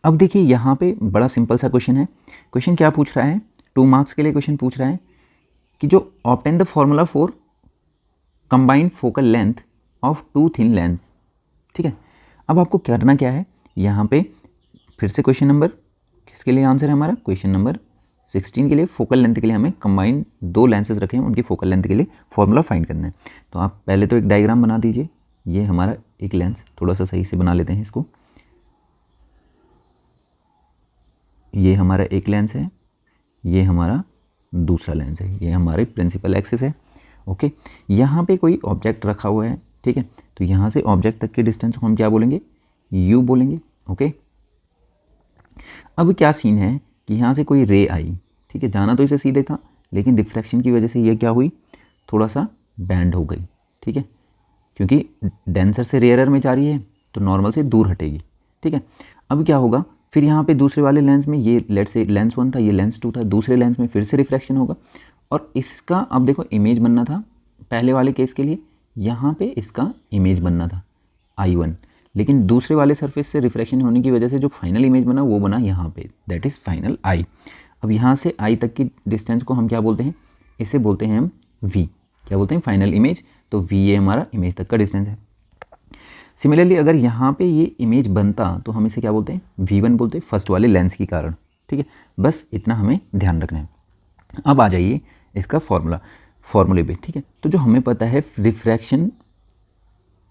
अब देखिए यहाँ पे बड़ा सिंपल सा क्वेश्चन है। क्वेश्चन क्या पूछ रहा है, 2 मार्क्स के लिए क्वेश्चन पूछ रहा है कि जो obtain the formula for combined focal length of 2 thin lens. ठीक है, अब आपको करना क्या है, यहाँ पे फिर से क्वेश्चन नंबर किसके लिए आंसर है हमारा, क्वेश्चन नंबर 16 के लिए फोकल लेंथ के लिए हमें कंबाइंड 2 लेंसेज रखे हैं, उनकी फोकल लेंथ के लिए फॉर्मूला फाइंड करना है। तो आप पहले तो एक डायग्राम बना दीजिए। ये हमारा एक लेंस, थोड़ा सा सही से बना लेते हैं इसको। ये हमारा एक लेंस है, ये हमारा दूसरा लेंस है, ये हमारी प्रिंसिपल एक्सिस है। ओके, यहाँ पे कोई ऑब्जेक्ट रखा हुआ है। ठीक है, तो यहाँ से ऑब्जेक्ट तक के डिस्टेंस को हम क्या बोलेंगे, यू बोलेंगे। ओके, अब क्या सीन है कि यहाँ से कोई रे आई। ठीक है, जाना तो इसे सीधे था, लेकिन रिफ्रैक्शन की वजह से ये क्या हुई, थोड़ा सा बैंड हो गई। ठीक है, क्योंकि डेंसर से रेयरर में जा रही है तो नॉर्मल से दूर हटेगी। ठीक है, अब क्या होगा, फिर यहाँ पे दूसरे वाले लेंस में, ये लेट से लेंस 1 था, ये लेंस 2 था, दूसरे लेंस में फिर से रिफ्रैक्शन होगा। और इसका अब देखो इमेज बनना था पहले वाले केस के लिए, यहाँ पे इसका इमेज बनना था I1, लेकिन दूसरे वाले सरफेस से रिफ्रैक्शन होने की वजह से जो फाइनल इमेज बना वो बना यहाँ पे, दैट इज़ फाइनल I। अब यहाँ से I तक की डिस्टेंस को हम क्या बोलते हैं, इसे बोलते हैं हम V। क्या बोलते हैं, फाइनल इमेज। तो V ये हमारा इमेज तक का डिस्टेंस है। सिमिलरली अगर यहाँ पे ये इमेज बनता तो हम इसे क्या बोलते हैं, V1 बोलते हैं, फर्स्ट वाले लेंस के कारण। ठीक है, बस इतना हमें ध्यान रखना है। अब आ जाइए इसका फॉर्मूले पे। ठीक है, तो जो हमें पता है रिफ्रैक्शन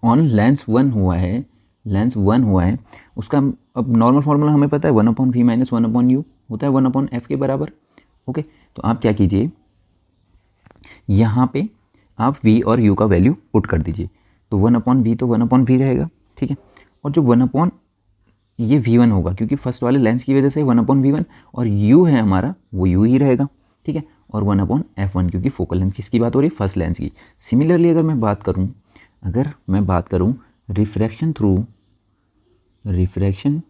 ऑन लेंस 1 हुआ है, उसका अब नॉर्मल फार्मूला हमें पता है 1/v - 1/u होता है 1/f के बराबर। ओके, तो आप क्या कीजिए, यहाँ पे आप v और u का वैल्यू पुट कर दीजिए। तो 1/v तो 1/v रहेगा। ठीक है, और जो 1/ ये v1 होगा, क्योंकि फर्स्ट वाले लेंस की वजह से 1/v1, और u है हमारा वो u ही रहेगा। ठीक है, और 1/f1, क्योंकि फोकल लेंथ किसकी बात हो रही है, फर्स्ट लेंस की। सिमिलरली अगर मैं बात करूँ रिफ्रैक्शन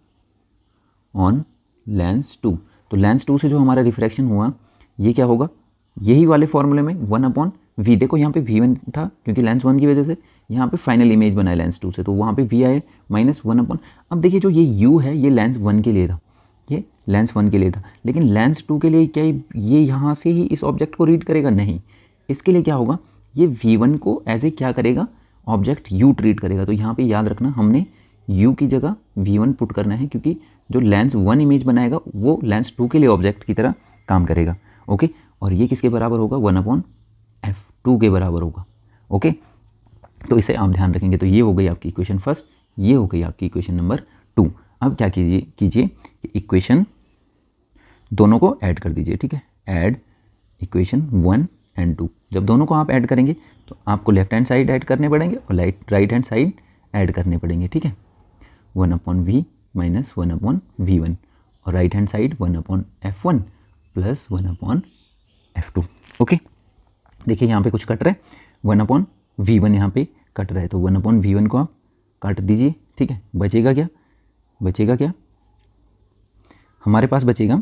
ऑन लेंस 2, तो लेंस 2 से जो हमारा रिफ्रैक्शन हुआ ये क्या होगा, यही वाले फॉर्मूले में 1/v। देखो यहाँ पे v1 था, क्योंकि लेंस 1 की वजह से यहाँ पे फाइनल इमेज बना है लेंस 2 से, तो वहाँ पे v आए -1/। अब देखिए जो ये u है ये लेंस 1 के लिए था, ये लेंस 1 के लिए था, लेकिन लेंस 2 के लिए क्या ये यहाँ से ही इस ऑब्जेक्ट को रीड करेगा, नहीं। इसके लिए क्या होगा, ये v1 को एज ए क्या करेगा, ऑब्जेक्ट u ट्रीट करेगा। तो यहाँ पे याद रखना हमने u की जगह v1 पुट करना है, क्योंकि जो लेंस 1 इमेज बनाएगा वो लेंस 2 के लिए ऑब्जेक्ट की तरह काम करेगा। ओके, और ये किसके बराबर होगा, 1/f2 के बराबर होगा। ओके, तो इसे आप ध्यान रखेंगे। तो ये हो गई आपकी इक्वेशन फर्स्ट, ये हो गई आपकी इक्वेशन नंबर 2। अब क्या कीजिए इक्वेशन दोनों को ऐड कर दीजिए। ठीक है, ऐड इक्वेशन 1 और 2। जब दोनों को आप ऐड करेंगे तो आपको लेफ्ट हैंड साइड ऐड करने पड़ेंगे और राइट हैंड साइड ऐड करने पड़ेंगे। ठीक है, 1/v - 1/v1, और right hand side 1/f1 + 1/f2। Okay, देखिए यहाँ पे कुछ कट रहा है, 1/v1 यहाँ पे कट रहा है, तो 1/v1 को आप काट दीजिए। ठीक है, बचेगा क्या हमारे पास बचेगा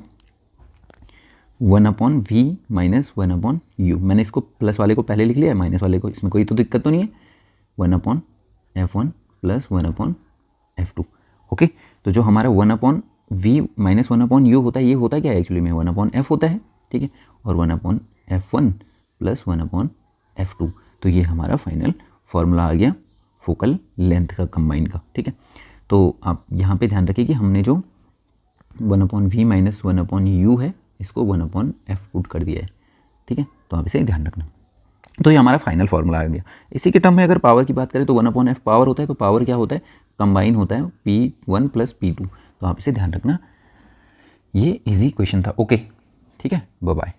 1/v - 1/u। मैंने इसको प्लस वाले को पहले लिख लिया है, माइनस वाले को, इसमें कोई तो दिक्कत तो नहीं है। 1/f1 + 1/f2। ओके, तो जो हमारा 1/v - 1/u होता है, ये होता क्या है एक्चुअली में, 1/f होता है। ठीक है, और 1/f1 + 1/f2, तो ये हमारा फाइनल फार्मूला आ गया फोकल लेंथ का कंबाइन का। ठीक है, तो आप यहाँ पे ध्यान रखिए कि हमने जो 1/v - 1/u है इसको 1/f पुट कर दिया है। ठीक है, तो आप इसे ध्यान रखना। तो ये हमारा फाइनल फार्मूला आ गया। इसी के टर्म में अगर पावर की बात करें तो 1/f पावर होता है, तो पावर क्या होता है, कंबाइन होता है P1 + P2। तो आप इसे ध्यान रखना, ये इजी क्वेश्चन था। ओके, ठीक है, बाय बाय।